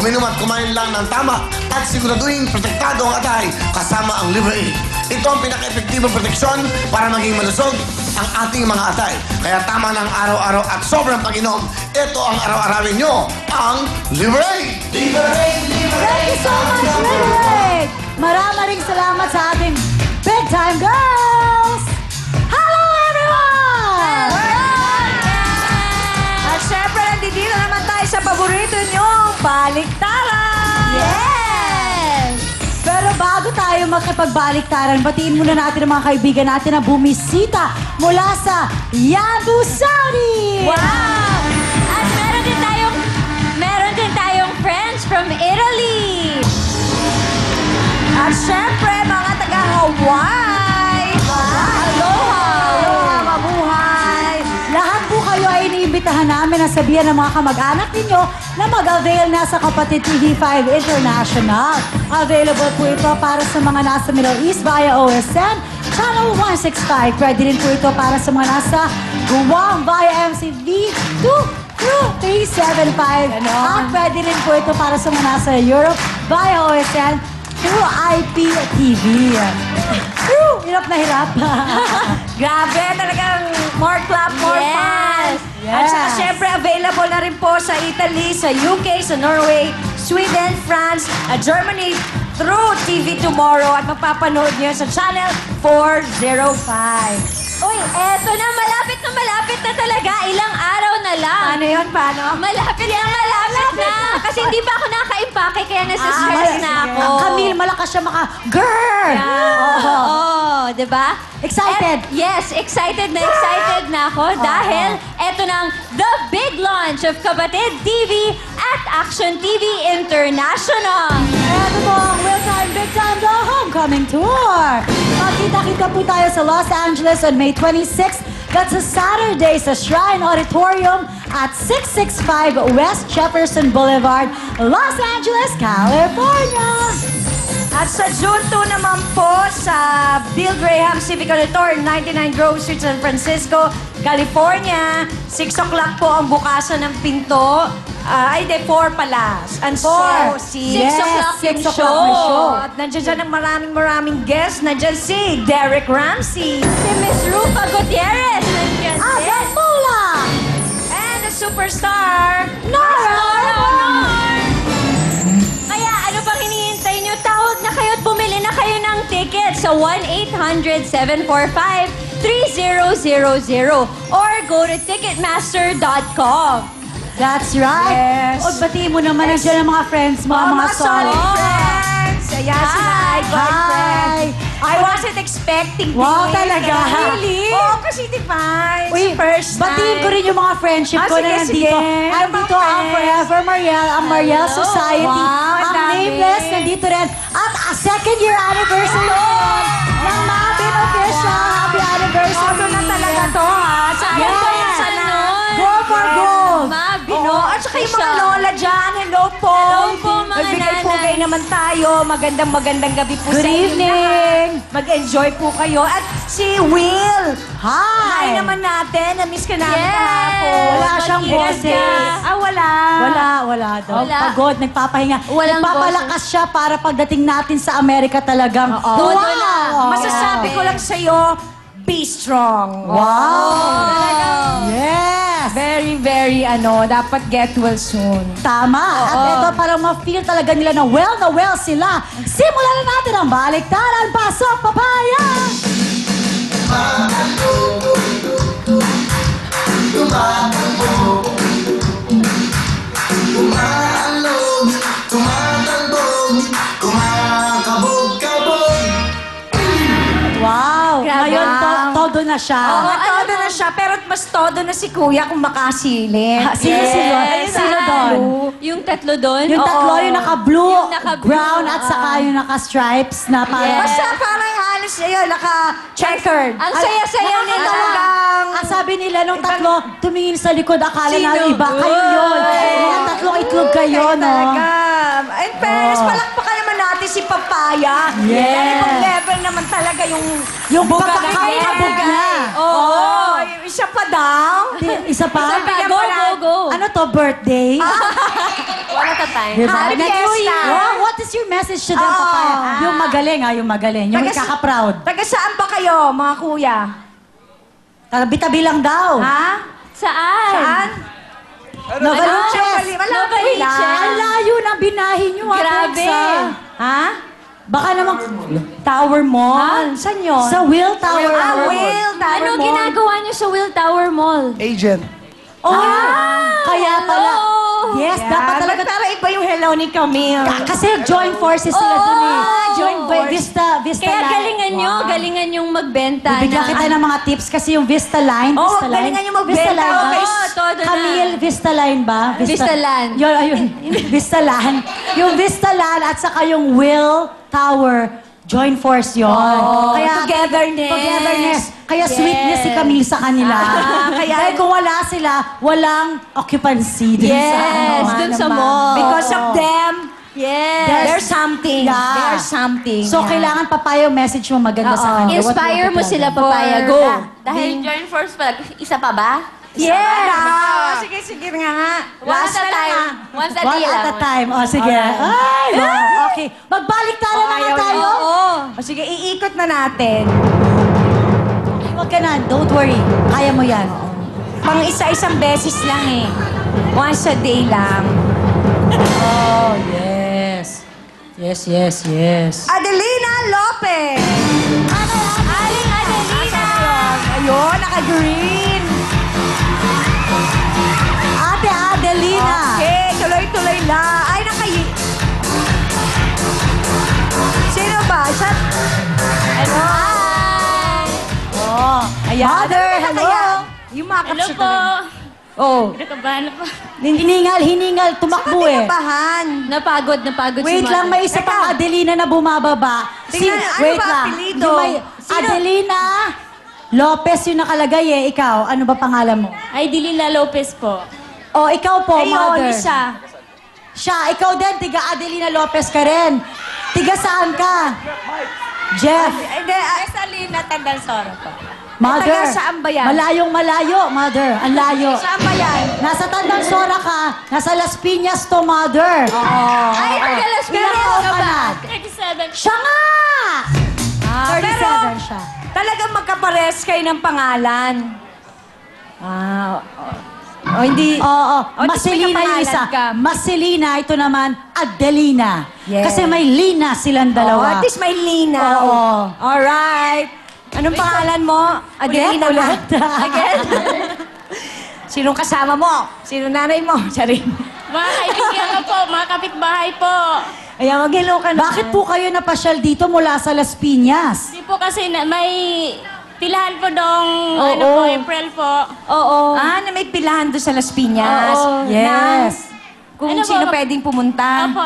Uminom at kumain lang ng tama at siguraduhin protektado ang atay kasama ang Libre 8. Ito ang pinaka-epektibong proteksyon para maging malusog ang ating mga atay. Kaya tama ng araw-araw at sobrang pag-inom, ito ang araw-arawin nyo, ang Libre 8! Libre 8! Libre 8! Thank you so much, Libre 8! Maraming salamat sa ating Big Time Girls! Hello, everyone! At syempre, nandito naman tayo sa paborito nyong baliktaran! Yes! Pero bago tayo makipagbaliktaran, batiin muna natin ang mga kaibigan natin na bumisita mula sa Yanbu, Saudi! Wow! At meron din tayong friends from Italy. At syempre, mga taga-Hawaii! Aloha! Aloha, mabuhay! Lahat po kayo ay iniimbitahan namin na sabihan ng mga kamag-anak ninyo na mag-avail na sa Kapatid TV5 International. Available po ito para sa mga nasa Middle East via OSN, Channel 165. Pwede rin po ito para sa mga nasa Guam via MCV 375. At pwede rin po ito para sa mga nasa Europe via OSN through IPTV. Hirap na hirap. Grabe, talagang more clap, more Yes. fun. Yes. At saka syempre, available na rin po sa Italy, sa UK, sa Norway, Sweden, France, at Germany through TV Tomorrow at mapapanood niyo sa Channel 405. Uy, eto na, malapit na talaga. Ilang araw na lang. Paano yun? Paano? Malapit na. Kasi hindi pa ako nakaimpake, kaya nasa-stress na ako. Camille, malakas siya maka-girl! Oo, diba? Excited? Yes, excited na ako dahil eto nang the big launch of Kapatid TV at Action TV International. Eto po ang Real Time Big Time The Homecoming Tour. Magkita-kita po tayo sa Los Angeles on May 26. That's a Saturday sa Shrine Auditorium at 665 West Jefferson Boulevard, Los Angeles, California. At sa June 2 naman po sa Bill Graham Civic Auditorium, 99 Grove Street, San Francisco, California. 6 o'clock po ang bukasan ng pinto. Ay, 4 pala. And so, 6 o'clock yung 6 o'clock show. may show. At nandiyan dyan ang maraming guests. Nandiyan si Derek Ramsey. Si Miss Rupa Gutierrez. Nandiyan Aga din. Mula! And the superstar, Nora! Kaya ano pang hinihintay nyo? Tawag na kayo at bumili na kayo ng ticket sa 1-800-745-3000 or go to ticketmaster.com. That's right. Yes. O, batiin mo naman nandiyan ang mga friends mo, ang mga solid solid. friends. Ayan sila, Hi. friends. I wasn't expecting Wow, this. talaga? Really? Oo, kasi divine. Uy, First time. batiin ko rin yung mga friendship ko Sige, na nandito. sige. Andito Mga ang friends. Forever Mariel, ang Mariel Hello. Society, Wow, ang dami. Nameless, nandito rin. At a second year anniversary ng Mabin Official. Happy anniversary. Todo na talaga to, ha? Sayang Yes. po yung sana. Go for gold. Mabino. Oo, at saka yung mga lola dyan. Hello po. Hello po, mga Magbigay-pugay nanay. naman tayo. Magandang gabi po Good sa inyo evening. lahat. Mag-enjoy po kayo. At si Will. Hi. Hi naman natin. Na-miss ka namin Yes. kahapon. Wala siyang Mag-ingat boses. ka. Wala. Wala daw. Wala. Pagod, nagpapahinga. Walang Nagpapalakas siya para pagdating natin sa Amerika talagang. Oo. Todo na. Masasabi ko lang sa'yo, be strong. Wow. Yes. Very, dapat get well soon. Tama. At ito, parang ma-feel talaga nila na well sila. Simulan na natin ang baliktaran. Pasok, papaya! Wow. Grabe. Ngayon, todo na siya. Oo, todo na siya. Pero mas todo na si Kuya kung makasilin. Sino sino? Sino doon? Yung tatlo doon? Yung tatlo, Oo. yung naka-blue, Yung naka-blue, brown, at saka yung naka-stripes na parang... Basta parang halos yun, naka-checkered. Ang saya-saya nila. Ang sabi nila nung tatlo, tumingin sa likod, akala na Sino? iba kayo yun. Mga tatlong itlog kayo, no? Talaga. In fairness, palakpakan naman natin si Papaya. Yes. Dahil ibang level naman talaga yung Kabog na. Oo. Yung isa pa daw. Isa pa? Isa pa, go. Ano to, birthday? Wala time. Diba? Happy Fiesta! What is your message to them, Oo. Papaya? Yung magaling, yung magaling. Yung ikaka-proud. Taga saan ba kayo, mga kuya? Tabi-tabi lang daw. Ha? Saan? Saan? Novaliches. Novaliches. Ang layo na binahin nyo, Grabe. Ha? Baka naman, Tower Mall. Saan yun? sa Will Tower. Will Tower Ano Mall. ginagawa niyo sa Will Tower Mall? Agent. Kaya pala. hello. Yes, dapat talaga. Pero iba yung hello ni Camille. Kasi joint forces sila dun eh. joint force. Vista Kaya Line. galingan nyo, galingan yung magbenta Bibigyan kita ng mga tips kasi yung Vista Line. Oo, Vista Line. galingan yung magbenta. Vista Line ba? Oo, todo na. Camille, Vista Line ba? Vista Land. Yun, ayun. Vista Land. Yung Vista Land at saka yung Will Tower. Joint force yun. Togetherness. Togetherness. Kaya sweet niya si Camille sa kanila. Dahil kung wala sila, walang occupancy dun sa Yes, dun sa mall. Because of them, Yes. there's something. Yeah. There's something. So, kailangan papayo message mo maganda sa kanila. What Inspire would mo you sila, tell them? Papaya. Go. Dahil joint force pa, isa pa ba? Yeah! Sige, sige nga. Once at a time. Once a One day at a lang. time. O, sige. Ay, wow. Okay. Magbalik tayo na nga tayo. O sige, iikot na natin. Huwag ka na. Don't worry. Kaya mo yan. Pang isa-isang beses lang eh. Once a day lang. Oh, yes. Yes, yes, yes. Adelina Lopez! Aling Adelina! Ayun, naka-green. Ate Adelina. Okay, tuloy-tuloy lang. Ay, Sino ba? Siya? Ano? Oh. Ayan. Mother, Ano hello. kaya? Yung makap Hello siya po. tuloy. Oh. Nakabahan na po. Hiningal, tumakbo Ba't eh. kinabahan? Napagod si Wait Mother. lang, may isa Teka. pang Adelina na bumababa. Tingnan, ano wait ba lang. apelido? Yung may Sino? Adelina Lopez yung nakalagay eh. Ikaw, ano ba pangalan mo? Ay, Dilila Lopez po. Oh, ikaw po, mother. Ayun, isa. Siya, ikaw din, tiga Adelina Lopez ka rin. Tiga saan ka? Jeff. Hindi, Salina Tandansoro po. Mother. taga saan ba yan? Malayong malayo, mother. Ang layo. saan ba yan? Nasa Tandansora ka, nasa Las Piñas to, mother. Ay, taga Las Ilang Piñas taon ka ka ba? na? 37. Siya nga! 37 pero, siya. talagang magkapares kayo ng pangalan. Hindi. Oo, O, Marcelina yung isa. ka. Marcelina, ito naman, Adelina. Yes. Kasi may Lina silang Oh, dalawa. at least may linaw. Oo. Alright. Anong pangalan mo? Adelina Ulit. Again? Sinong kasama mo? Sino nanay mo? Charing. Mga kaibigan ko po, mga kapitbahay po. Ayan, mag-hello ka na. Bakit po kayo napasyal dito mula sa Las Piñas? Di po kasi may pilahan po dong, Oo. po, April po. Oo. Ah, na may pilahan doon sa Las Piñas. Oo, yes. Na, kung Ano sino po? pwedeng pumunta. Opo,